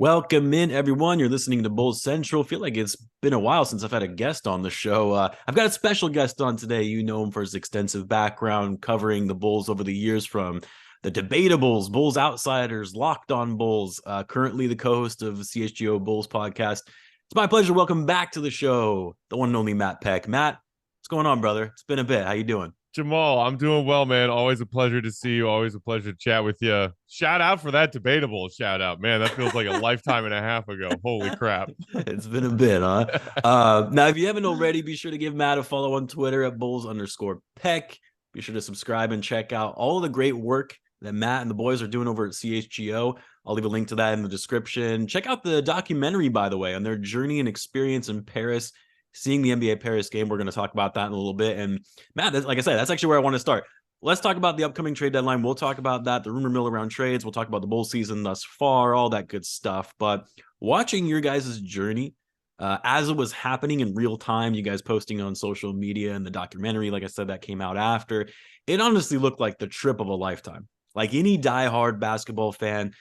Welcome in, everyone. You're listening to Bulls Central. Feel like it's been a while since I've had a guest on the show. I've got a special guest on today. You know him for his extensive background covering the Bulls over the years, from the Debatables, Bulls Outsiders, Locked On Bulls, currently the co-host of the CHGO Bulls podcast. It's my pleasure to welcome back to the show the one and only Matt Peck. Matt, what's going on, brother? It's been a bit. How you doing? Jamal, I'm doing well, man. Always a pleasure to see you. Always a pleasure to chat with you. Shout out for that debatable shout out, man. That feels like a lifetime and a half ago. Holy crap. It's been a bit, huh? Now, if you haven't already, be sure to give Matt a follow on Twitter at Bulls_Peck. Be sure to subscribe and check out all the great work that Matt and the boys are doing over at CHGO. I'll leave a link to that in the description. Check out the documentary, by the way, on their journey and experience in Paris, seeing the NBA Paris game. We're going to talk about that in a little bit. And Matt, like I said, that's actually where I want to start. Let's talk about the upcoming trade deadline. We'll talk about that, the rumor mill around trades. We'll talk about the Bull season thus far, all that good stuff. But watching your guys' journey as it was happening in real time, you guys posting on social media and the documentary, like I said, that came out after, it honestly looked like the trip of a lifetime. Like any diehard basketball fan,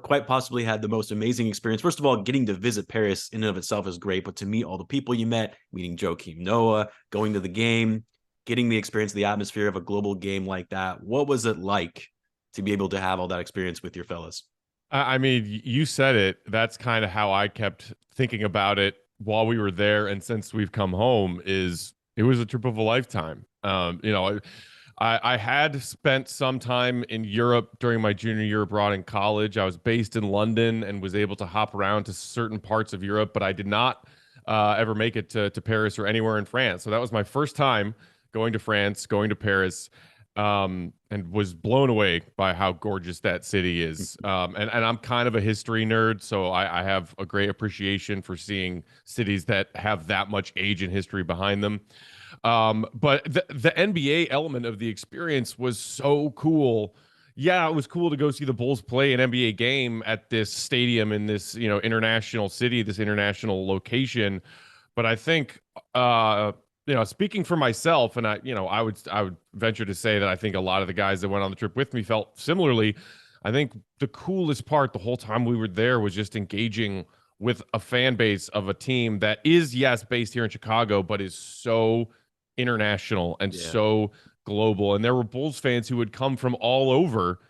quite possibly had the most amazing experience. First of all, getting to visit Paris in and of itself is great, but to meet all the people you met, meeting Joakim Noah, going to the game, getting the experience, the atmosphere of a global game like that. What was it like to be able to have all that experience with your fellas? I mean, you said it. That's kind of how I kept thinking about it while we were there. And since we've come home, it was a trip of a lifetime. I had spent some time in Europe during my junior year abroad in college. I was based in London and was able to hop around to certain parts of Europe, but I did not ever make it to Paris or anywhere in France. So that was my first time going to France, going to Paris, and was blown away by how gorgeous that city is. And I'm kind of a history nerd, so I have a great appreciation for seeing cities that have that much age and history behind them. But the NBA element of the experience was so cool. Yeah, it was cool to go see the Bulls play an NBA game at this stadium in this, international city, this international location. But I think, speaking for myself, and I would venture to say that I think a lot of the guys that went on the trip with me felt similarly. I think the coolest part the whole time we were there was just engaging with a fan base of a team that is, yes, based here in Chicago, but is so international and so global. And there were Bulls fans who would come from all over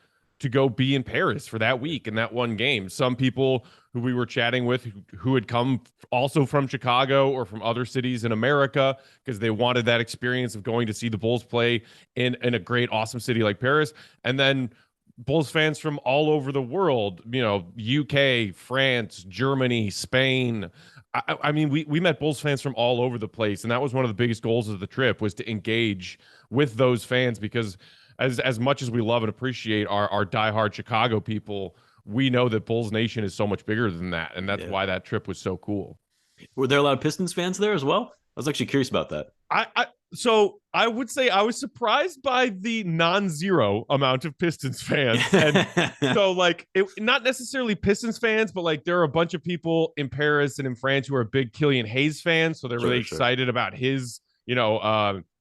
to go be in Paris for that week and that one game. Some people who we were chatting with who had come also from Chicago or from other cities in America because they wanted that experience of going to see the Bulls play in a great, awesome city like Paris. And then Bulls fans from all over the world, UK, France, Germany, Spain. I mean, we met Bulls fans from all over the place, and that was one of the biggest goals of the trip, was to engage with those fans, because as much as we love and appreciate our diehard Chicago people, we know that Bulls Nation is so much bigger than that, and that's why that trip was so cool. Were there a lot of Pistons fans there as well? I was actually curious about that. So I would say I was surprised by the non-zero amount of Pistons fans. And so not necessarily Pistons fans, but there are a bunch of people in Paris and in France who are big Killian Hayes fans. So they're really excited about his,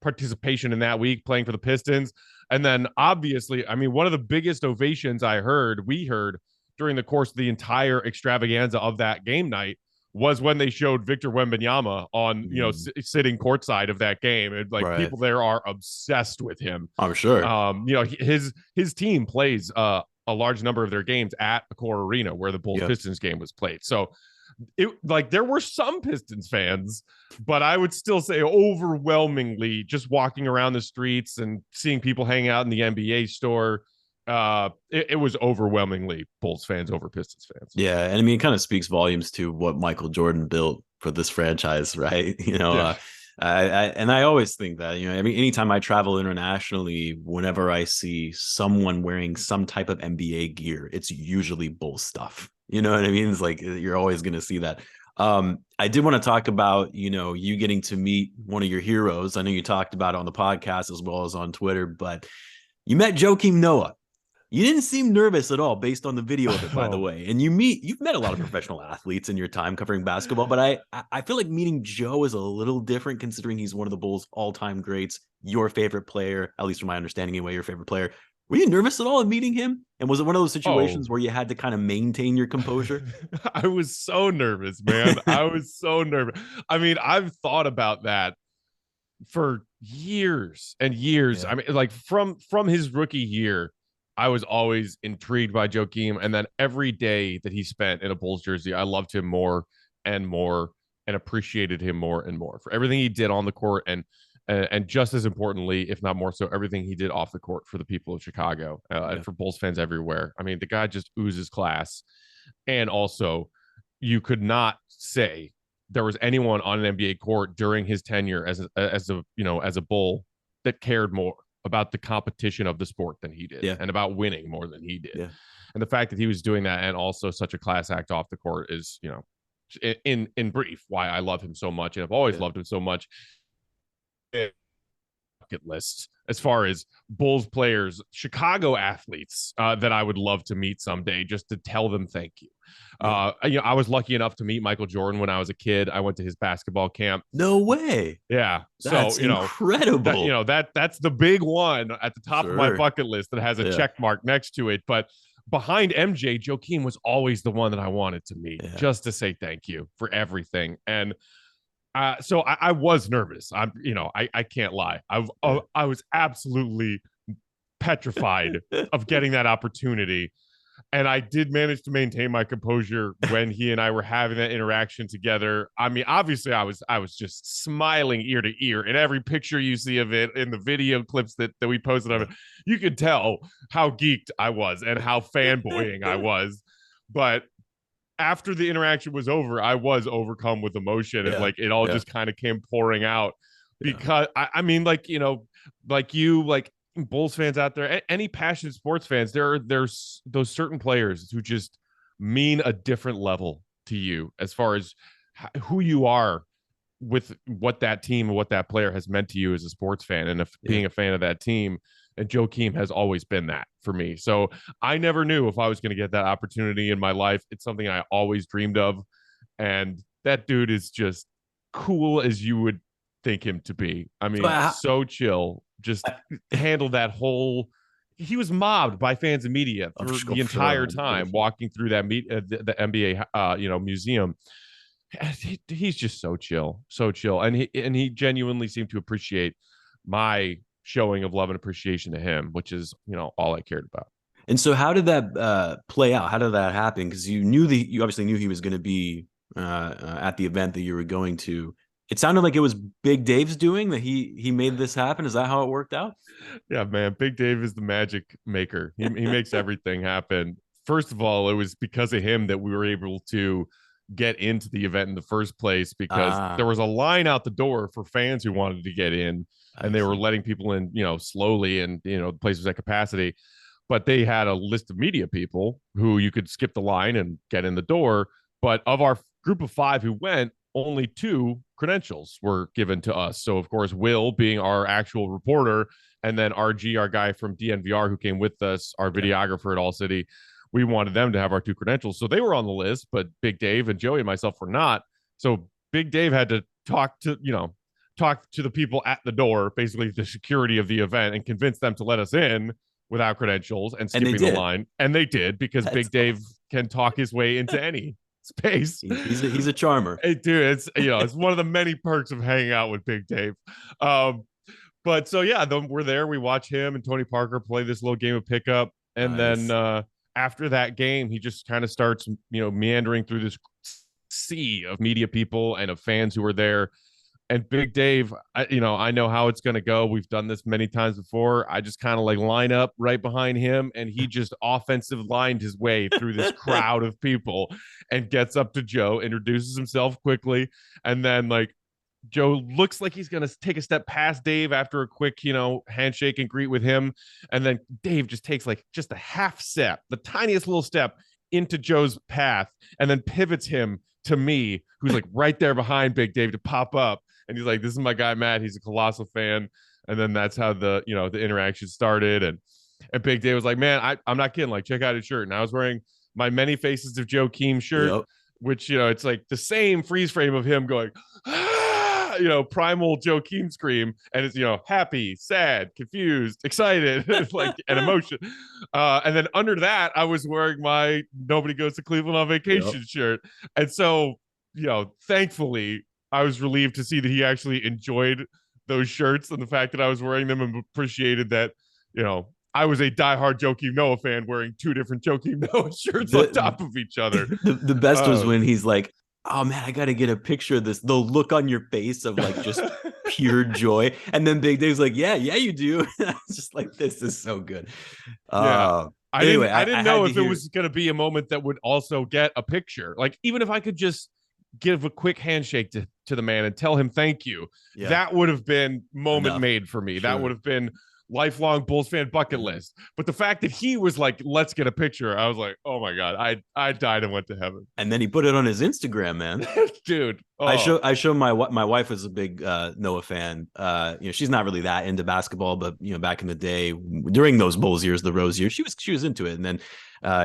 participation in that week playing for the Pistons. And then obviously, I mean, one of the biggest ovations we heard during the course of the entire extravaganza of that game night was when they showed Victor Wembanyama on, sitting courtside of that game. And people there are obsessed with him. I'm sure. His team plays a large number of their games at Accor Arena where the Bulls Pistons game was played. So there were some Pistons fans, but I would still say overwhelmingly, just walking around the streets and seeing people hang out in the NBA store, it was overwhelmingly Bulls fans over Pistons fans. Yeah, and I mean, it kind of speaks volumes to what Michael Jordan built for this franchise, right? I always think that, I mean, anytime I travel internationally, whenever I see someone wearing some type of NBA gear, it's usually Bulls stuff. You know what I mean? It's like you're always going to see that. I did want to talk about, you getting to meet one of your heroes. I know you talked about it on the podcast as well as on Twitter, but you met Joakim Noah. You didn't seem nervous at all based on the video of it, by the way. And you've met a lot of professional athletes in your time covering basketball, but I feel like meeting Joe is a little different considering he's one of the Bulls' all-time greats, your favorite player, at least from my understanding anyway, your favorite player. Were you nervous at all in meeting him? And was it one of those Oh, situations where you had to kind of maintain your composure? I was so nervous, man. I was so nervous. I mean, I've thought about that for years and years. Yeah, I mean, like from his rookie year, I was always intrigued by Joakim, and then every day that he spent in a Bulls jersey, I loved him more and more, and appreciated him more and more for everything he did on the court, and just as importantly, if not more so, everything he did off the court for the people of Chicago, yeah, and for Bulls fans everywhere. I mean, the guy just oozes class, and also you could not say there was anyone on an NBA court during his tenure as a Bull that cared more about the competition of the sport than he did, yeah, and about winning more than he did. yeah, And the fact that he was doing that, and also such a class act off the court, is, in brief, why I love him so much, and I've always yeah. loved him so much. Bucket lists as far as Bulls players, Chicago athletes, that I would love to meet someday, just to tell them thank you. Yeah. I was lucky enough to meet Michael Jordan when I was a kid. I went to his basketball camp. No way. Yeah, so That's incredible. that's the big one at the top of my Sure. bucket list that has a Yeah. check mark next to it. But behind MJ, Joakim was always the one that I wanted to meet, Yeah. just to say thank you for everything. And so I was nervous. I can't lie. Yeah. I was absolutely petrified of getting that opportunity, and I did manage to maintain my composure when he and I were having that interaction together. I mean, obviously, I was just smiling ear to ear in every picture you see of it, in the video clips that we posted of it. You could tell how geeked I was and how fanboying I was, but after the interaction was over, I was overcome with emotion, and Yeah. like it all Yeah. just kind of came pouring out, Yeah. because I mean, like, like you, like Bulls fans out there, any passionate sports fans, there's those certain players who just mean a different level to you as far as who you are, with what that team and what that player has meant to you as a sports fan, and if Yeah. being a fan of that team. And Joakim has always been that for me. So I never knew if I was going to get that opportunity in my life. It's something I always dreamed of. And that dude is just cool as you would think him to be. I So, mean, so chill, just handled that whole. He was mobbed by fans and media through the entire time walking through that the NBA museum. He's just so chill, and he genuinely seemed to appreciate my showing of love and appreciation to him, which is all I cared about. and so how did that play out? How did that happen? Because you obviously knew he was going to be at the event that you were going to. It sounded like it was Big Dave's doing that. He made this happen. Is that how it worked out? Yeah, man, Big Dave is the magic maker. He makes everything happen. First of all, it was because of him that we were able to get into the event in the first place, because there was a line out the door for fans who wanted to get in, and they were letting people in, slowly, and the place was at capacity, but they had a list of media people who you could skip the line and get in the door. But of our group of 5 who went, only 2 credentials were given to us. So of course, Will being our actual reporter, and then RG, our guy from DNVR who came with us, our videographer at All City, we wanted them to have our 2 credentials. So they were on the list, but Big Dave and Joey and myself were not. So Big Dave had to talk to the people at the door, basically the security of the event, and convince them to let us in without credentials and skipping the line. And they did, because Big Dave can talk his way into any space. He's a charmer. Hey, dude, it's one of the many perks of hanging out with Big Dave. But so yeah, we're there. We watch him and Tony Parker play this little game of pickup, and then after that game, he just kind of starts, meandering through this sea of media people and of fans who were there. And Big Dave, I know how it's going to go. We've done this many times before. I just kind of like line up right behind him, and he just offensive lined his way through this crowd of people and gets up to Joe, introduces himself quickly, and then like Joe looks like he's going to take a step past Dave after a quick, handshake and greet with him. And then Dave just takes like just a half step, the tiniest little step into Joe's path, and then pivots him to me, who's like right there behind Big Dave, to pop up. And he's like, "This is my guy, Matt. He's a colossal fan." And then that's how the interaction started. And Big Dave was like, "Man, I'm not kidding. Like, check out his shirt." And I was wearing my Many Faces of Joakim shirt, which, it's like the same freeze frame of him going, "Ah!" primal Joakim scream, and it's happy, sad, confused, excited, like an emotion. And then under that, I was wearing my "Nobody Goes to Cleveland on Vacation" shirt, and so thankfully, I was relieved to see that he actually enjoyed those shirts and the fact that I was wearing them, and appreciated that I was a diehard Joakim Noah fan wearing two different Joakim Noah shirts on top of each other. The best was when he's like, "Oh man, I got to get a picture of this." The look on your face of like just pure joy. And then Big Dave's like, yeah, you do. I was just like, this is so good. Yeah. I didn't know if it was going to be a moment that would also get a picture. Like, even if I could just give a quick handshake to the man and tell him thank you, that would have been moment made for me. Sure. That would have been lifelong Bulls fan bucket list. But the fact that he was like, let's get a picture, I was like, oh my God, I died and went to heaven. And then he put it on his Instagram, man. Dude. Oh. I show my wife was a big Noah fan. She's not really that into basketball, but back in the day during those Bulls years, the Rose years, she was into it. And then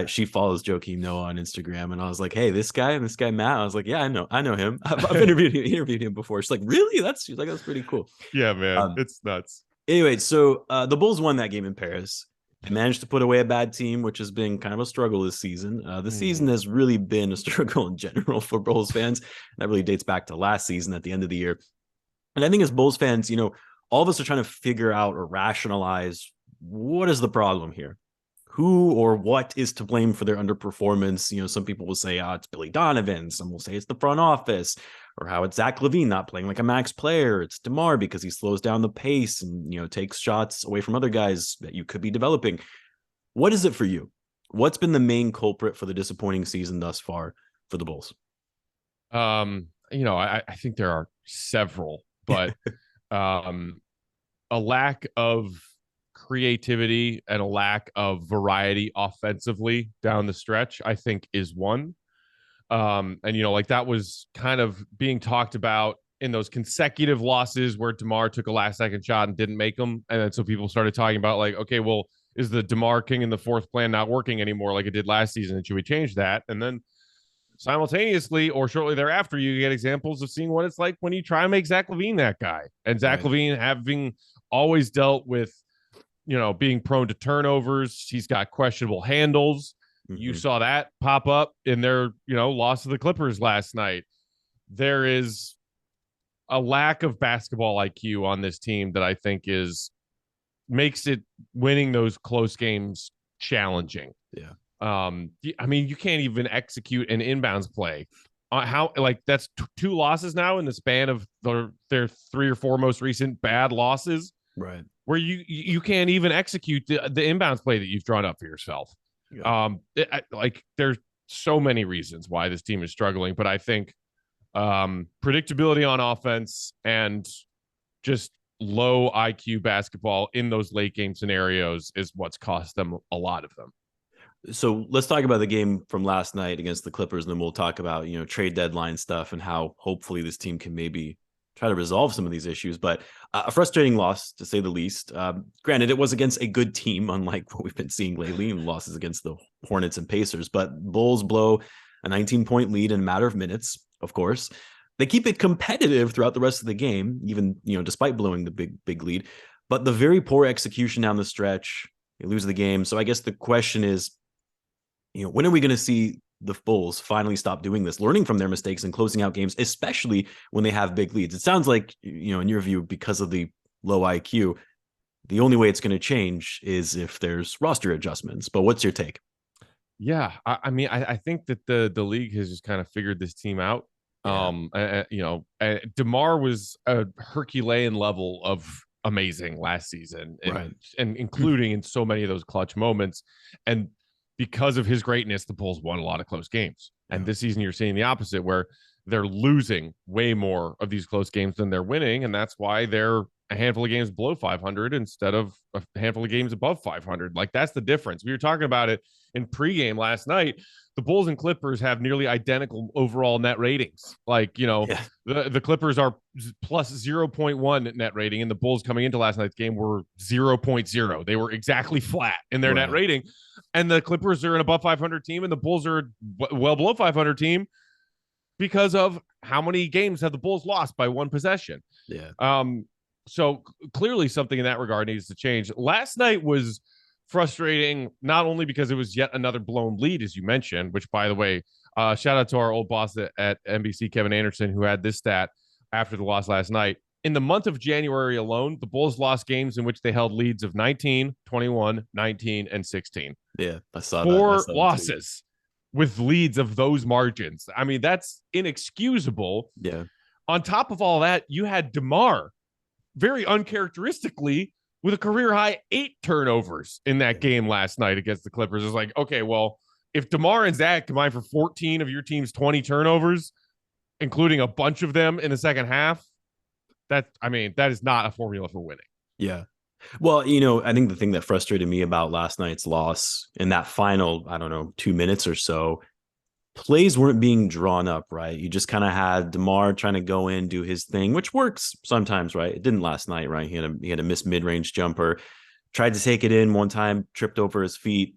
she follows Joakim Noah on Instagram, and I was like, hey, this guy Matt. I was like, yeah, I know him. I've interviewed him before. She's like, really? She's like, that's pretty cool. Yeah, man, it's nuts. Anyway, so the Bulls won that game in Paris. They managed to put away a bad team, which has been kind of a struggle this season. The season has really been a struggle in general for Bulls fans. That really dates back to last season at the end of the year. And I think as Bulls fans, all of us are trying to figure out or rationalize, what is the problem here? Who or what is to blame for their underperformance? Some people will say, it's Billy Donovan. Some will say it's the front office, or how it's Zach Lavine not playing like a max player. It's DeMar because he slows down the pace and, takes shots away from other guys that you could be developing. What is it for you? What's been the main culprit for the disappointing season thus far for the Bulls? I think there are several, but a lack of creativity and a lack of variety offensively down the stretch, I think, is one. That was kind of being talked about in those consecutive losses where DeMar took a last second shot and didn't make them. And then so people started talking about like, okay, well, is the DeMar King in the fourth plan not working anymore like it did last season? And should we change that? And then simultaneously or shortly thereafter, you get examples of seeing what it's like when you try and make Zach Lavine that guy. And Zach Lavine having always dealt with, being prone to turnovers. He's got questionable handles. You saw that pop up in their, loss to the Clippers last night. There is a lack of basketball IQ on this team that I think makes it winning those close games challenging. Yeah. You can't even execute an inbounds play. That's two losses now in the span of their three or four most recent bad losses. Right. Where you can't even execute the inbounds play that you've drawn up for yourself. Yeah. There's so many reasons why this team is struggling, but I think predictability on offense and just low IQ basketball in those late game scenarios is what's cost them a lot of them. So let's talk about the game from last night against the Clippers, and then we'll talk about, trade deadline stuff and how hopefully this team can maybe try to resolve some of these issues. But a frustrating loss, to say the least. Granted, it was against a good team, unlike what we've been seeing lately in losses against the Hornets and Pacers. But Bulls blow a 19-point lead in a matter of minutes, of course. They keep it competitive throughout the rest of the game, even, despite blowing the big lead. But the very poor execution down the stretch, they lose the game. So I guess the question is, when are we going to see the Bulls finally stop doing this, learning from their mistakes and closing out games, especially when they have big leads? It sounds like, in your view, because of the low IQ, the only way it's going to change is if there's roster adjustments. But what's your take? Yeah, I think that the league has just kind of figured this team out. Yeah. DeMar was a Herculean level of amazing last season, and including in so many of those clutch moments. And because of his greatness, the Bulls won a lot of close games. And this season, you're seeing the opposite, where they're losing way more of these close games than they're winning. And that's why they're a handful of games below 500 instead of a handful of games above 500. Like, that's the difference. We were talking about it in pregame last night. The Bulls and Clippers have nearly identical overall net ratings. The Clippers are plus 0.1 net rating, and the Bulls coming into last night's game were 0.0. They were exactly flat in their net rating. And the Clippers are an above 500 team, and the Bulls are well below 500 team. because of how many games have the Bulls lost by one possession. Yeah. So clearly something in that regard needs to change. Last night was frustrating, not only because it was yet another blown lead, as you mentioned, which, by the way, shout out to our old boss at NBC, Kevin Anderson, who had this stat after the loss last night. In the month of January alone, the Bulls lost games in which they held leads of 19, 21, 19, and 16. Yeah, I saw that. Four losses with leads of those margins. I mean, that's inexcusable. Yeah. On top of all that, you had DeMar very uncharacteristically with a career high 8 turnovers in that game last night against the Clippers. It's like, okay, well, if DeMar and Zach combine for 14 of your team's 20 turnovers, including a bunch of them in the second half, that is not a formula for winning. Yeah. Well, I think the thing that frustrated me about last night's loss in that final, 2 minutes or so, plays weren't being drawn up, right? You just kind of had DeMar trying to go in, do his thing, which works sometimes, right? It didn't last night, right? He had a missed mid-range jumper, tried to take it in one time, tripped over his feet,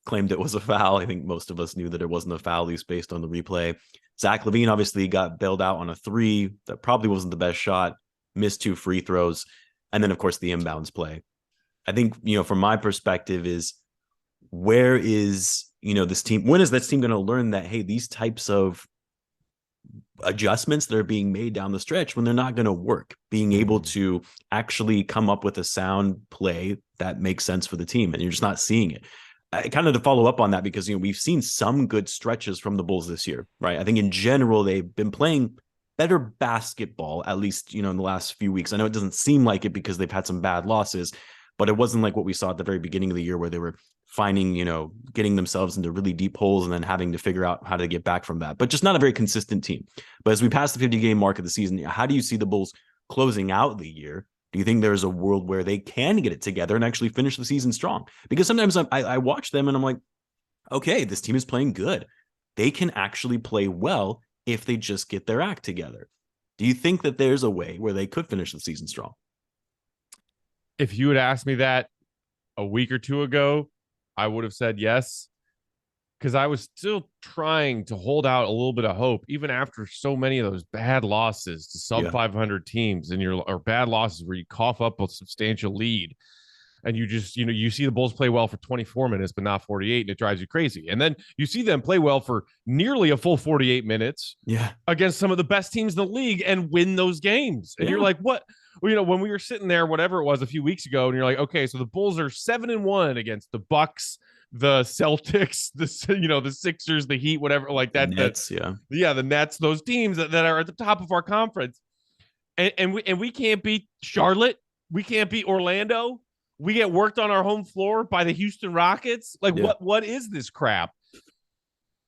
claimed it was a foul. I think most of us knew that it wasn't a foul, at least based on the replay. Zach Lavine obviously got bailed out on a 3 that probably wasn't the best shot, missed 2 free throws, and then of course the inbounds play. I think, from my perspective is, where is, this team, when is this team going to learn that, hey, these types of adjustments that are being made down the stretch, when they're not going to work, being able to actually come up with a sound play that makes sense for the team, and you're just not seeing it. Kind of to follow up on that, because we've seen some good stretches from the Bulls this year, right? I think in general they've been playing better basketball, at least in the last few weeks. I know it doesn't seem like it because they've had some bad losses, but it wasn't like what we saw at the very beginning of the year, where they were finding, getting themselves into really deep holes and then having to figure out how to get back from that. But just not a very consistent team. But as we pass the 50-game mark of the season, how do you see the Bulls closing out the year? Do you think there's a world where they can get it together and actually finish the season strong? Because sometimes I watch them and I'm like, okay, this team is playing good. They can actually play well if they just get their act together. Do you think that there's a way where they could finish the season strong? If you had asked me that a week or two ago, I would have said yes, because I was still trying to hold out a little bit of hope, even after so many of those bad losses to sub 500 teams, or bad losses where you cough up a substantial lead, and you just, you see the Bulls play well for 24 minutes, but not 48, and it drives you crazy. And then you see them play well for nearly a full 48 minutes against some of the best teams in the league and win those games. And you're like, what? Well, when we were sitting there, whatever it was, a few weeks ago, and you're like, okay, so the Bulls are 7-1 against the Bucks, the Celtics, the Sixers, the Heat, whatever, like that. The Nets, the Nets, those teams that are at the top of our conference, and we can't beat Charlotte, we can't beat Orlando, we get worked on our home floor by the Houston Rockets. Like, what is this crap?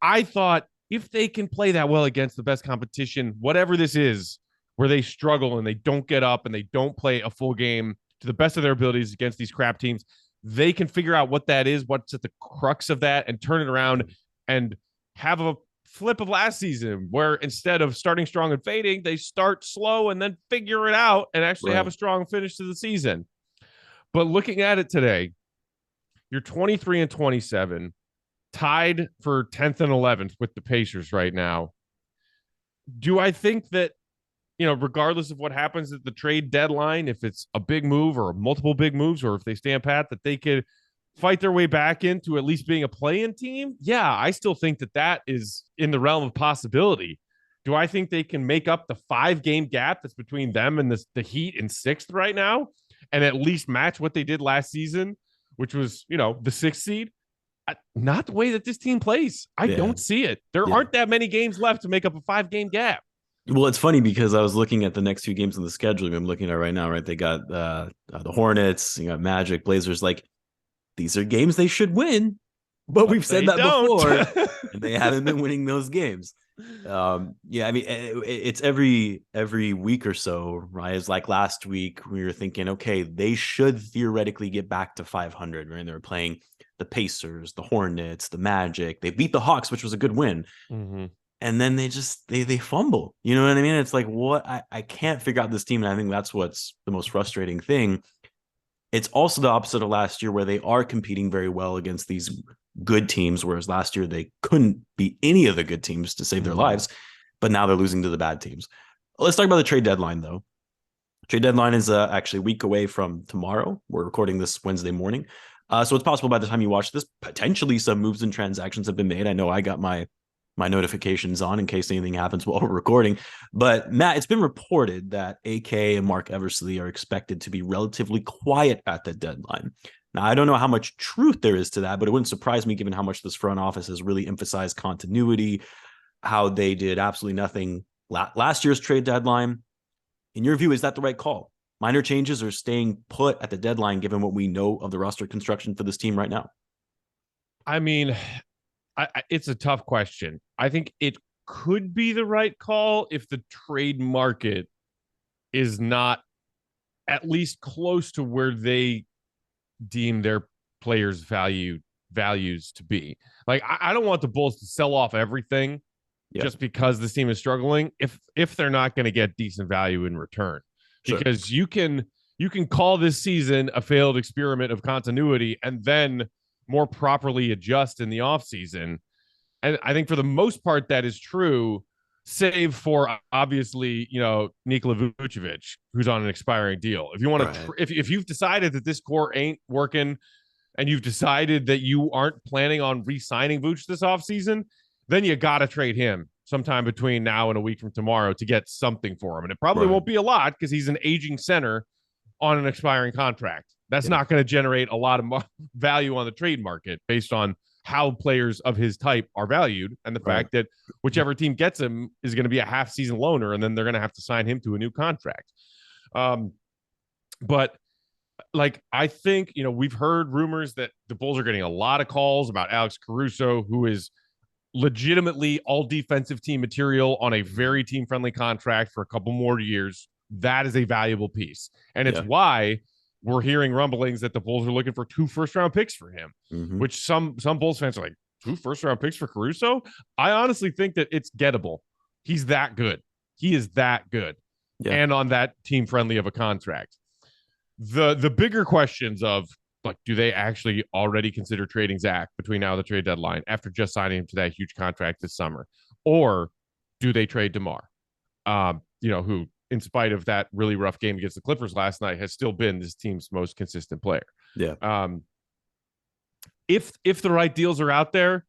I thought, if they can play that well against the best competition, whatever this is, where they struggle and they don't get up and they don't play a full game to the best of their abilities against these crap teams, they can figure out what that is, what's at the crux of that, and turn it around and have a flip of last season, where instead of starting strong and fading, they start slow and then figure it out and actually have a strong finish to the season. But looking at it today, you're 23-27, tied for 10th and 11th with the Pacers right now. Do I think that, regardless of what happens at the trade deadline, if it's a big move or multiple big moves, or if they stand pat, that they could fight their way back into at least being a play-in team? Yeah, I still think that is in the realm of possibility. Do I think they can make up the 5-game gap that's between them and the Heat in 6th right now, and at least match what they did last season, which was, the 6th seed? Not the way that this team plays. I don't see it. There aren't that many games left to make up a 5-game gap. Well, it's funny because I was looking at the next 2 games in the schedule. I'm looking at right now, right? They got the Hornets, you got Magic, Blazers. Like, these are games they should win, but we've said that before, and they haven't been winning those games. It's every week or so, right? It's like last week we were thinking, okay, they should theoretically get back to 500, right? They were playing the Pacers, the Hornets, the Magic. They beat the Hawks, which was a good win. Mm-hmm. And then they fumble. You know what I mean? It's like, what? I can't figure out this team. And I think that's what's the most frustrating thing. It's also the opposite of last year, where they are competing very well against these good teams, whereas last year they couldn't beat any of the good teams to save their lives. but now they're losing to the bad teams. Let's talk about the trade deadline, though. Trade deadline is actually a week away from tomorrow. We're recording this Wednesday morning. So it's possible by the time you watch this, potentially some moves and transactions have been made. I know I got my notifications on in case anything happens while we're recording. But Matt, it's been reported that AK and Mark Eversley are expected to be relatively quiet at the deadline. Now, I don't know how much truth there is to that, but it wouldn't surprise me given how much this front office has really emphasized continuity, how they did absolutely nothing last year's trade deadline. In your view, is that the right call? Minor changes or staying put at the deadline, given what we know of the roster construction for this team right now? I mean, it's a tough question. I think it could be the right call if the trade market is not at least close to where they deem their players' values to be. Like, I don't want the Bulls to sell off everything just because this team is struggling if they're not going to get decent value in return. Because you can call this season a failed experiment of continuity and then more properly adjust in the offseason. And I think for the most part that is true, save for obviously, Nikola Vucevic, who's on an expiring deal. If you want to, if you've decided that this core ain't working and you've decided that you aren't planning on re-signing Vuce this offseason, then you got to trade him sometime between now and a week from tomorrow to get something for him. And it probably won't be a lot because he's an aging center on an expiring contract. That's not going to generate a lot of value on the trade market based on how players of his type are valued and the fact that whichever team gets him is going to be a half season loaner and then they're going to have to sign him to a new contract. But like, I think, we've heard rumors that the Bulls are getting a lot of calls about Alex Caruso, who is legitimately all defensive team material on a very team friendly contract for a couple more years. That is a valuable piece. And it's why we're hearing rumblings that the Bulls are looking for 2 first-round picks for him, which some Bulls fans are like, 2 first-round picks for Caruso? I honestly think that it's gettable. He's that good. He is that good. And on that team-friendly of a contract. The bigger questions of, like, do they actually already consider trading Zach between now and the trade deadline after just signing him to that huge contract this summer? Or do they trade DeMar, who, in spite of that really rough game against the Clippers last night, has still been this team's most consistent player. If the right deals are out there,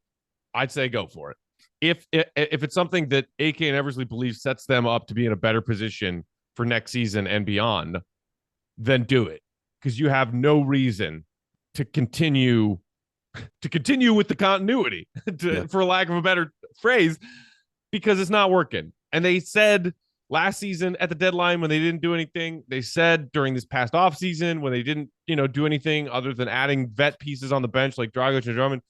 I'd say go for it. If it's something that AK and Eversley believe sets them up to be in a better position for next season and beyond, then do it. Because you have no reason to continue with the continuity, for lack of a better phrase, because it's not working. And they said last season at the deadline when they didn't do anything, they said during this past offseason when they didn't, do anything other than adding vet pieces on the bench like Dragic and Drummond,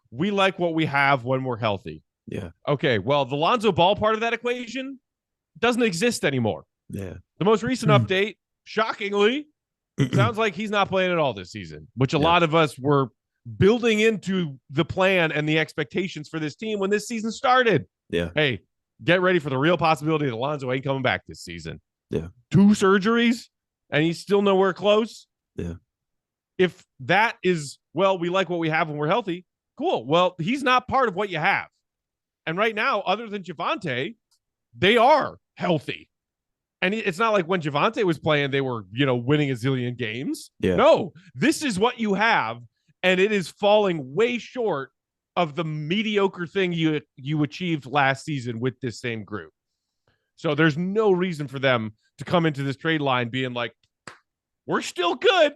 we like what we have when we're healthy. Okay, well, the Lonzo Ball part of that equation doesn't exist anymore. The most recent update, shockingly, sounds like he's not playing at all this season, which a lot of us were building into the plan and the expectations for this team when this season started. Hey, get ready for the real possibility that Lonzo ain't coming back this season. 2 surgeries and he's still nowhere close. If that is, well, we like what we have when we're healthy, cool. Well, he's not part of what you have. And right now, other than Javonte, they are healthy. And it's not like when Javonte was playing, they were, winning a zillion games. No, this is what you have. And it is falling way short of the mediocre thing you achieved last season with this same group. So there's no reason for them to come into this trade line being like, we're still good,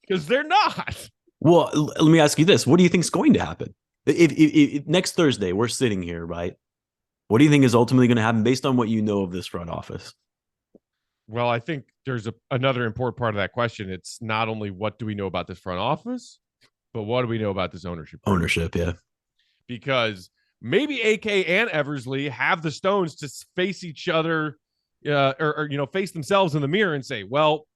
because they're not. Well, let me ask you this. What do you think is going to happen? If next Thursday we're sitting here, right? What do you think is ultimately going to happen based on what you know of this front office? Well, I think there's another important part of that question. It's not only what do we know about this front office, but what do we know about this ownership? Because maybe AK and Eversley have the stones to face each other or face themselves in the mirror and say, well,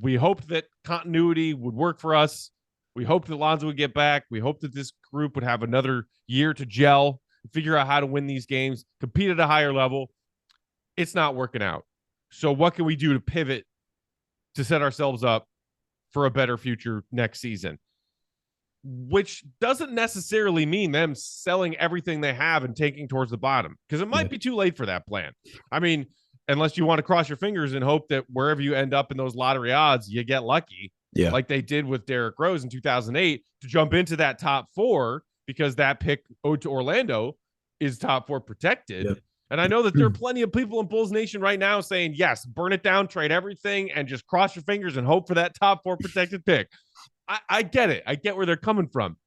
we hoped that continuity would work for us. We hoped that Lonzo would get back. We hoped that this group would have another year to gel, figure out how to win these games, compete at a higher level. It's not working out. So what can we do to pivot to set ourselves up for a better future next season? which doesn't necessarily mean them selling everything they have and taking towards the bottom, because it might be too late for that plan. I mean, unless you want to cross your fingers and hope that wherever you end up in those lottery odds, you get lucky, like they did with Derrick Rose in 2008 to jump into that top 4, because that pick owed to Orlando is top 4 protected. And I know that there are plenty of people in Bulls Nation right now saying, yes, burn it down, trade everything, and just cross your fingers and hope for that top 4 protected pick. I get it. I get where they're coming from.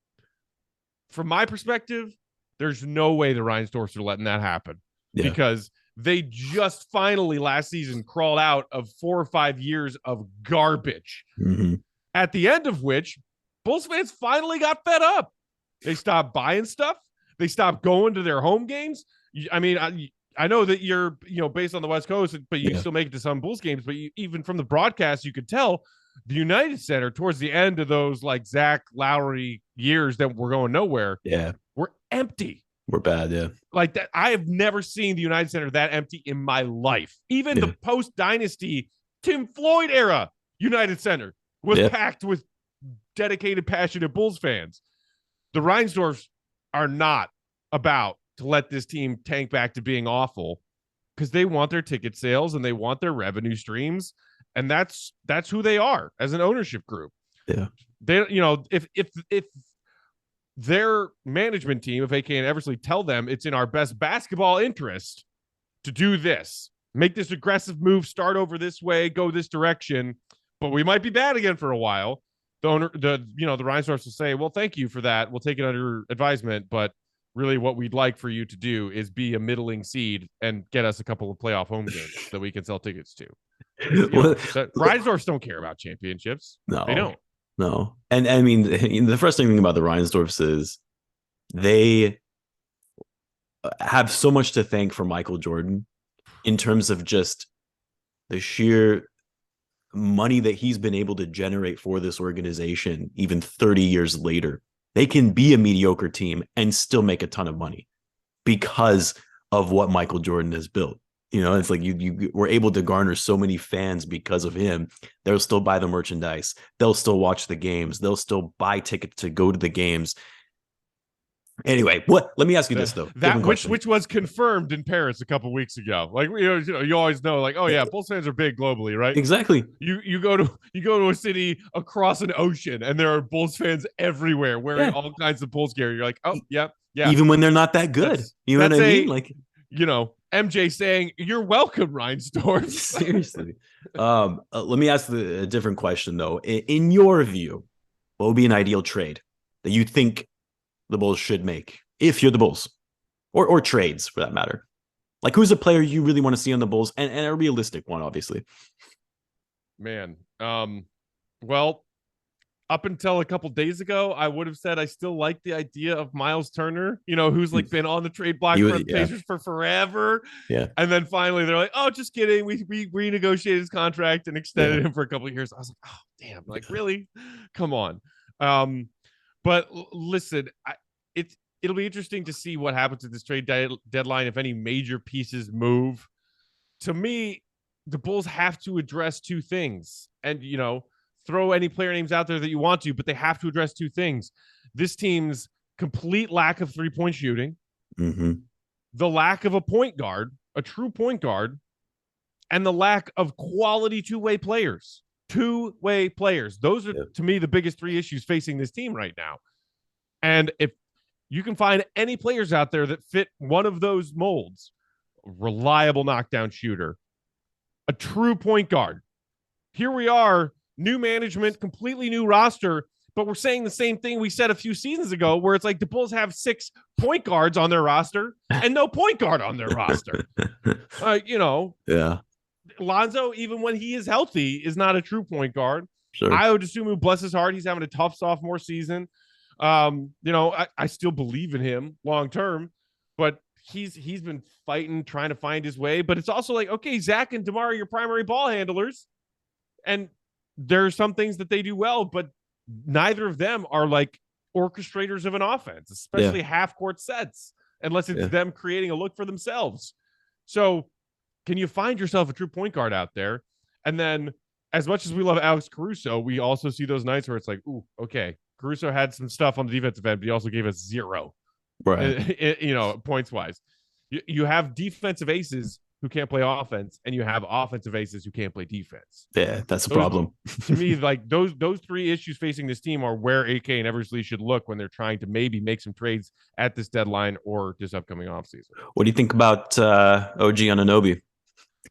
From my perspective, there's no way the Reinsdorfs are letting that happen, because they just finally last season crawled out of 4 or 5 years of garbage, at the end of which Bulls fans finally got fed up. They stopped buying stuff. They stopped going to their home games. I mean, I know that you're, based on the West Coast, but you still make it to some Bulls games. But even from the broadcast, you could tell the United Center towards the end of those like Zach Lowry years that were going nowhere. Were empty. We're bad. Like that. I have never seen the United Center that empty in my life. Even the post dynasty Tim Floyd era United Center was packed with dedicated, passionate Bulls fans. The Reinsdorfs are not about to let this team tank back to being awful, because they want their ticket sales and they want their revenue streams. And that's who they are as an ownership group. They, if their management team, if AK and Eversley tell them it's in our best basketball interest to do this, make this aggressive move, start over this way, go this direction, but we might be bad again for a while. The owner, the Reinsdorfs will say, well, thank you for that. We'll take it under advisement, but really what we'd like for you to do is be a middling seed and get us a couple of playoff home games that we can sell tickets to. Reinsdorfs don't care about championships. No, they don't. No. And I mean, the frustrating thing about the Reinsdorfs is they have so much to thank for Michael Jordan in terms of just the sheer money that he's been able to generate for this organization, even 30 years later. They can be a mediocre team and still make a ton of money because of what Michael Jordan has built. It's like you were able to garner so many fans because of him. They'll still buy the merchandise. They'll still watch the games. They'll still buy tickets to go to the games. Anyway, let me ask you this though. Which was confirmed in Paris a couple weeks ago. Like you always know, like, oh yeah, Bulls fans are big globally, right? Exactly. You go to a city across an ocean and there are Bulls fans everywhere wearing all kinds of Bulls gear. You're like, oh yeah. Even when they're not that good. You know what I mean? Like, MJ saying, "You're welcome, Reinsdorf." Seriously. Let me ask a different question though. In your view, what would be an ideal trade that you think the Bulls should make if you're the Bulls, or trades for that matter? Like, who's a player you really want to see on the Bulls, and a realistic one, obviously? Man, well, up until a couple days ago, I would have said I still like the idea of Miles Turner, who's like been on the trade block for the Pacers for forever. And then finally they're like, oh, just kidding. We renegotiated his contract and extended him for a couple of years. I was like, oh, damn, like really? Come on. But listen, it'll be interesting to see what happens at this trade deadline, if any major pieces move. To me, the Bulls have to address two things. And, throw any player names out there that you want to, but they have to address two things. This team's complete lack of three-point shooting, the lack of a point guard, a true point guard, and the lack of quality two-way players. Two-way players. Those are, to me, the biggest three issues facing this team right now. And if you can find any players out there that fit one of those molds, reliable knockdown shooter, a true point guard. Here we are, new management, completely new roster, but we're saying the same thing we said a few seasons ago, where it's like the Bulls have 6 point guards on their roster and no point guard on their roster. Lonzo, even when he is healthy, is not a true point guard. Sure. Dosunmu, bless his heart, he's having a tough sophomore season. I still believe in him long term, but he's been fighting, trying to find his way. But it's also like, okay, Zach and DeMar are your primary ball handlers, and there are some things that they do well, but neither of them are like orchestrators of an offense, especially half-court sets, unless it's them creating a look for themselves. So can you find yourself a true point guard out there? And then, as much as we love Alex Caruso, we also see those nights where it's like, ooh, okay, Caruso had some stuff on the defensive end, but he also gave us 0, Right. points wise. You have defensive aces who can't play offense, and you have offensive aces who can't play defense. Yeah, that's a Those, problem. to me, like those 3 issues facing this team are where AK and Eversley should look when they're trying to maybe make some trades at this deadline or this upcoming offseason. What do you think about OG Anunoby?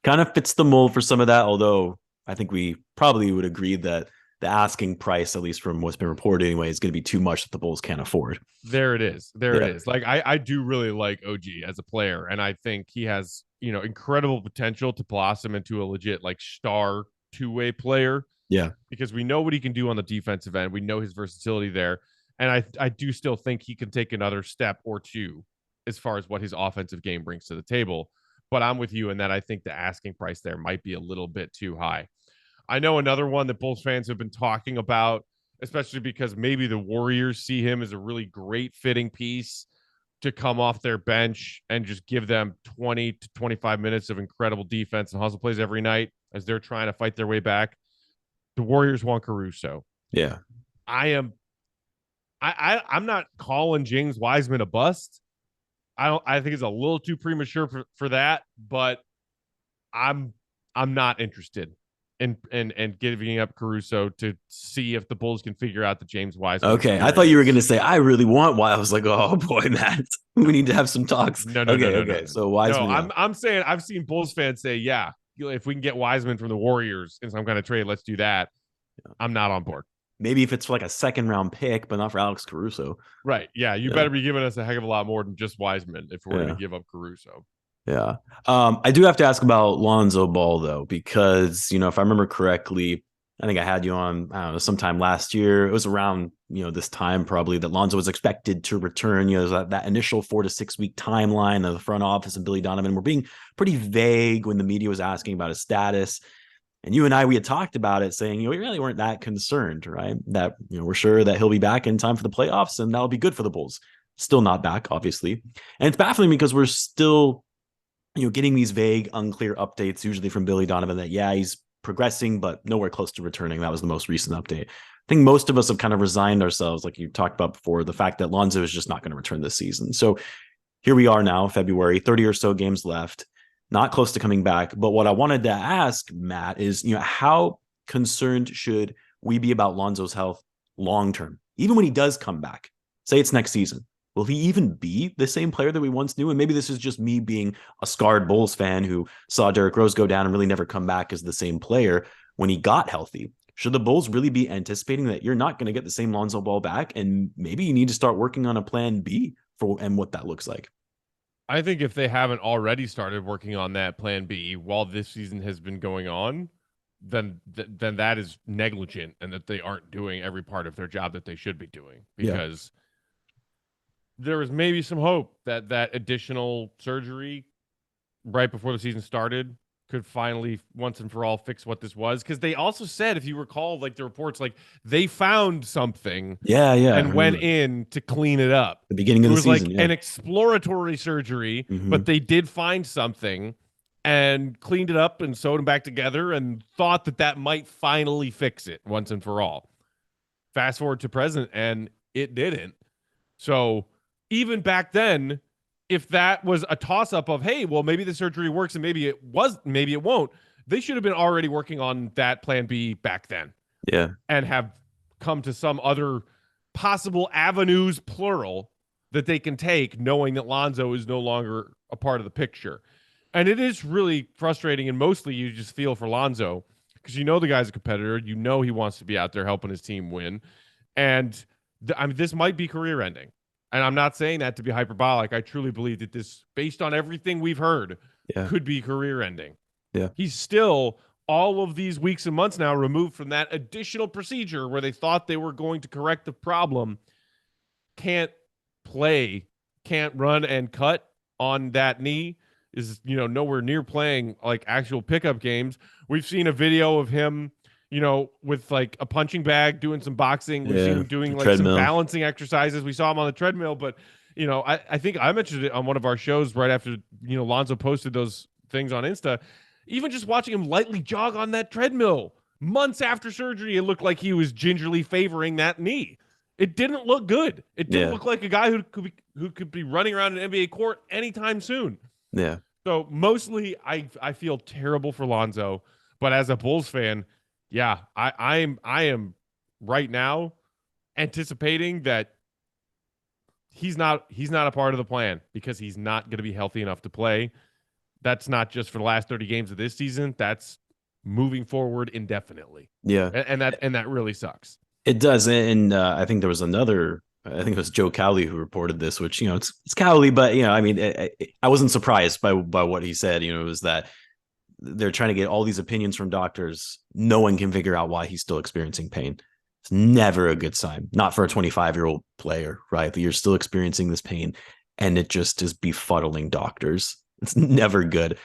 Kind of fits the mold for some of that, although I think we probably would agree that the asking price, at least from what's been reported anyway, is going to be too much that the Bulls can't afford. There it is. It is. Like I do really like OG as a player, and I think he has, incredible potential to blossom into a legit like star two-way player. Yeah. Because we know what he can do on the defensive end. We know his versatility there. And I do still think he can take another step or two as far as what his offensive game brings to the table. But I'm with you in that I think the asking price there might be a little bit too high. I know another one that Bulls fans have been talking about, especially because maybe the Warriors see him as a really great fitting piece to come off their bench and just give them 20 to 25 minutes of incredible defense and hustle plays every night as they're trying to fight their way back. The Warriors want Caruso. Yeah. I'm not calling James Wiseman a bust. I think it's a little too premature for that, but I'm not interested in giving up Caruso to see if the Bulls can figure out the James Wiseman. Okay, I thought you were going to say I really want Wiseman. I was like, oh boy, Matt, we need to have some talks. No. So Wiseman. No, I'm saying I've seen Bulls fans say, yeah, if we can get Wiseman from the Warriors in some kind of trade, let's do that. I'm not on board. Maybe if it's for like a second round pick, but not for Alex Caruso. Right. Yeah. You better be giving us a heck of a lot more than just Wiseman if we're going to give up Caruso. Yeah. I do have to ask about Lonzo Ball, though, because, if I remember correctly, I think I had you on, I don't know, sometime last year. It was around, this time probably that Lonzo was expected to return. That initial 4 to 6 week timeline of the front office and Billy Donovan were being pretty vague when the media was asking about his status. And you and I, we had talked about it saying, we really weren't that concerned, right? That, we're sure that he'll be back in time for the playoffs and that'll be good for the Bulls. Still not back, obviously. And it's baffling because we're still, getting these vague, unclear updates, usually from Billy Donovan that, he's progressing, but nowhere close to returning. That was the most recent update. I think most of us have kind of resigned ourselves, like you talked about before, the fact that Lonzo is just not going to return this season. So here we are now, February, 30 or so games left, not close to coming back. But what I wanted to ask, Matt, is, how concerned should we be about Lonzo's health long-term? Even when he does come back, say it's next season, will he even be the same player that we once knew? And maybe this is just me being a scarred Bulls fan who saw Derrick Rose go down and really never come back as the same player when he got healthy. Should the Bulls really be anticipating that you're not going to get the same Lonzo Ball back? And maybe you need to start working on a plan B and what that looks like. I think if they haven't already started working on that plan B while this season has been going on, then that is negligent and that they aren't doing every part of their job that they should be doing, because there was maybe some hope that additional surgery right before the season started could finally once and for all fix what this was. Because they also said, if you recall, like the reports, like they found something and went in to clean it up. The beginning of the season. It was like an exploratory surgery, but they did find something and cleaned it up and sewed them back together and thought that might finally fix it once and for all. Fast forward to present, and it didn't. So even back then, if that was a toss-up of, hey, well, maybe the surgery works and maybe it won't, they should have been already working on that plan B back then. Yeah. And have come to some other possible avenues, plural, that they can take, knowing that Lonzo is no longer a part of the picture. And it is really frustrating, and mostly you just feel for Lonzo because the guy's a competitor. He wants to be out there helping his team win. And this might be career-ending. And I'm not saying that to be hyperbolic. I truly believe that this, based on everything we've heard, could be career-ending. Yeah. He's still, all of these weeks and months now, removed from that additional procedure where they thought they were going to correct the problem. Can't play, can't run and cut on that knee. Is, nowhere near playing like actual pickup games. We've seen a video of him, with like a punching bag, doing some boxing. We've seen him doing like treadmill, some balancing exercises. We saw him on the treadmill, but I think I mentioned it on one of our shows right after, Lonzo posted those things on Insta. Even just watching him lightly jog on that treadmill months after surgery, it looked like he was gingerly favoring that knee. It didn't look good. It didn't Yeah. look like a guy who could be running around an NBA court anytime soon. Yeah. So mostly I feel terrible for Lonzo, but as a Bulls fan, yeah, I am right now anticipating that he's not a part of the plan because he's not going to be healthy enough to play. That's not just for the last 30 games of this season. That's moving forward indefinitely. Yeah. And that really sucks. It does. And I think there was another, I think it was Joe Cowley who reported this, which, it's Cowley, but, I mean, I wasn't surprised by what he said. It was that they're trying to get all these opinions from doctors. No one can figure out why he's still experiencing pain. It's never a good sign, not for a 25-year-old player, right? That you're still experiencing this pain and it just is befuddling doctors. It's never good.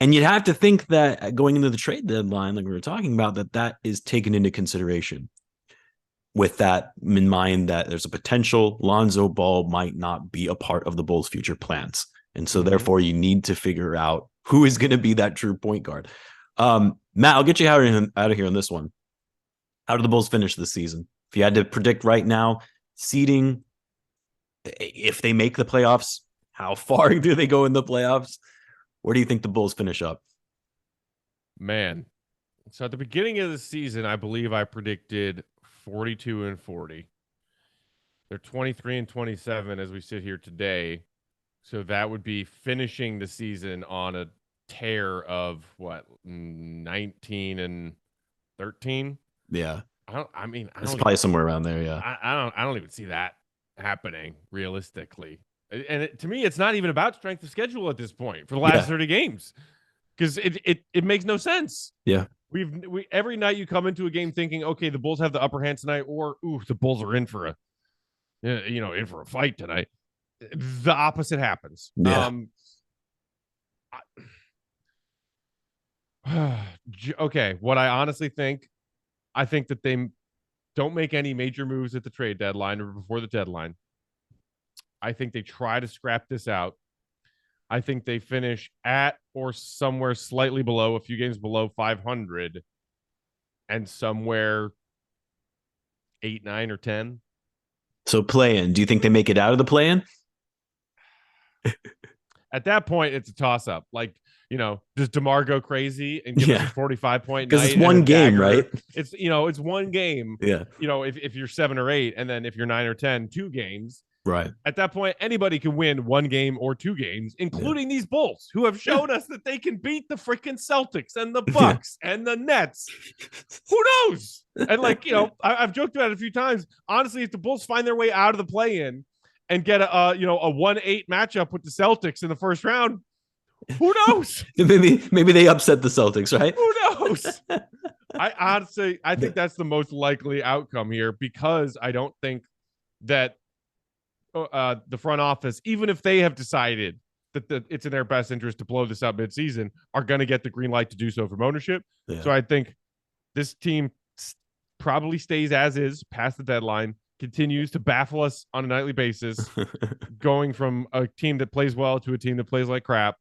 And you'd have to think that going into the trade deadline, like we were talking about, that is taken into consideration with that in mind, that there's a potential Lonzo Ball might not be a part of the Bulls' future plans. And so therefore you need to figure out who is going to be that true point guard. Matt, I'll get you out of here on this one. How do the Bulls finish this season? If you had to predict right now, seeding, if they make the playoffs, how far do they go in the playoffs? Where do you think the Bulls finish up? Man. So at the beginning of the season, I believe I predicted 42-40. They're 23-27 as we sit here today. So that would be finishing the season on a tear of 19-13. Yeah. It's probably somewhere around there. Yeah. I don't even see that happening realistically. And to me, it's not even about strength of schedule at this point for the last 30 games, because it makes no sense. Yeah. We every night you come into a game thinking, okay, the Bulls have the upper hand tonight, or the Bulls are in for a fight tonight. The opposite happens. Yeah. Okay, what I honestly think, I think that they don't make any major moves at the trade deadline or before the deadline. I think they try to scrap this out. I think they finish at or somewhere slightly below, a few games below 500, and somewhere 8, 9, or 10. So play-in. Do you think they make it out of the play-in? At that point, it's a toss-up. Like, does DeMar go crazy and give us a 45-point night? Because it's one game, right? It's it's one game. Yeah. If you're 7 or 8, and then if you're 9 or 10, 2 games. Right. At that point, anybody can win 1 game or 2 games, including these Bulls, who have shown us that they can beat the freaking Celtics and the Bucks and the Nets. Who knows? And I've joked about it a few times. Honestly, if the Bulls find their way out of the play-in and get a 1-8 matchup with the Celtics in the first round, who knows? maybe they upset the Celtics, right? Who knows? I think that's the most likely outcome here, because I don't think that the front office, even if they have decided that it's in their best interest to blow this up midseason, are going to get the green light to do so from ownership. Yeah. So I think this team probably stays as is past the deadline, continues to baffle us on a nightly basis, going from a team that plays well to a team that plays like crap,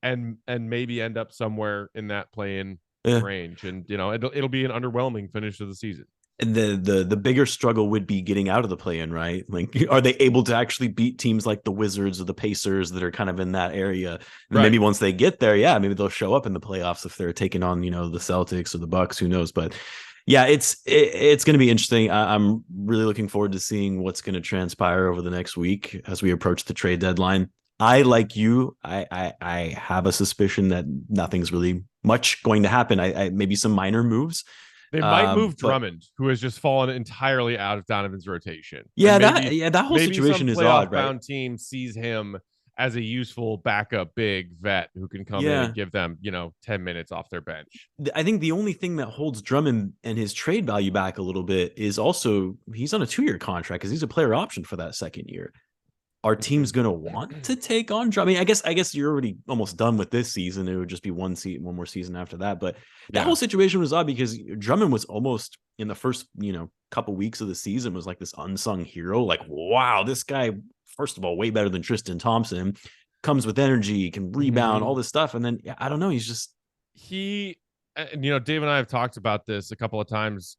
and maybe end up somewhere in that play-in range. And it'll be an underwhelming finish to the season. And the bigger struggle would be getting out of the play-in, right? Like, are they able to actually beat teams like the Wizards or the Pacers that are kind of in that area? And maybe once they get there, maybe they'll show up in the playoffs if they're taking on, the Celtics or the Bucks, who knows? But yeah, it's going to be interesting. I'm really looking forward to seeing what's going to transpire over the next week as we approach the trade deadline. I, like you, I have a suspicion that nothing's really much going to happen. I maybe some minor moves. They might move Drummond, who has just fallen entirely out of Donovan's rotation. Yeah, that whole situation is odd, right? Maybe some team sees him as a useful backup big vet who can come in and give them, 10 minutes off their bench. I think the only thing that holds Drummond and his trade value back a little bit is also he's on a 2-year contract because he's a player option for that second year. Our team's going to want to take on Drummond. I mean, I guess you're already almost done with this season. It would just be one more season after that. But that whole situation was odd because Drummond was almost in the first, couple weeks of the season was like this unsung hero. Like, wow, this guy, first of all, way better than Tristan Thompson, comes with energy, can rebound, all this stuff. And then, I don't know. He's just. Dave and I have talked about this a couple of times.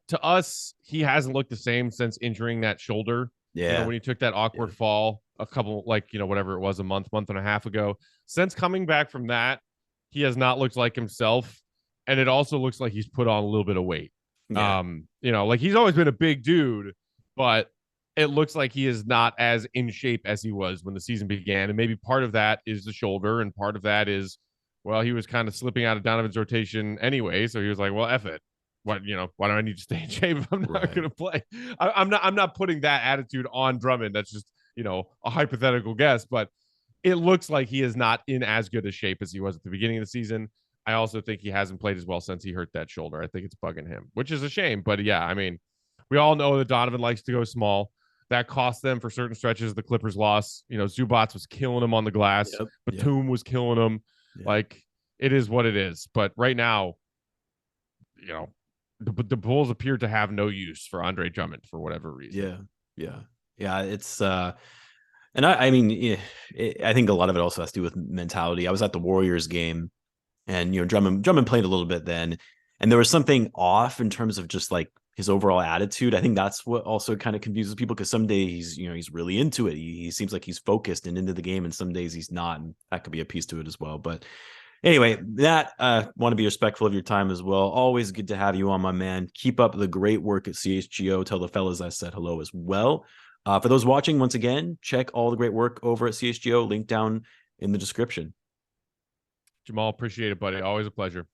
to us, he hasn't looked the same since injuring that shoulder. Yeah. When he took that awkward fall a couple, whatever it was, month and a half ago. Since coming back from that, he has not looked like himself. And it also looks like he's put on a little bit of weight. Yeah. He's always been a big dude, but it looks like he is not as in shape as he was when the season began. And maybe part of that is the shoulder, and part of that is, well, he was kind of slipping out of Donovan's rotation anyway. So he was like, well, F it. Why do I need to stay in shape if I'm not going to play? I'm not putting that attitude on Drummond. That's just, a hypothetical guess, but it looks like he is not in as good a shape as he was at the beginning of the season. I also think he hasn't played as well since he hurt that shoulder. I think it's bugging him, which is a shame. But yeah, I mean, we all know that Donovan likes to go small. That cost them for certain stretches. The Clippers lost. Zubats was killing him on the glass. Batum was killing him. Yep. Like, it is what it is. But right now, the Bulls appear to have no use for Andre Drummond for whatever reason. Yeah. It's and I mean, I think a lot of it also has to do with mentality. I was at the Warriors game, and Drummond played a little bit then, and there was something off in terms of just like his overall attitude. I think that's what also kind of confuses people, because some days he's really into it. He seems like he's focused and into the game, and some days he's not, and that could be a piece to it as well. But anyway, that want to be respectful of your time as well. Always good to have you on, my man. Keep up the great work at CHGO. Tell the fellas I said hello as well. For those watching, once again, check all the great work over at CHGO. Link down in the description. Jamal, appreciate it, buddy. Always a pleasure.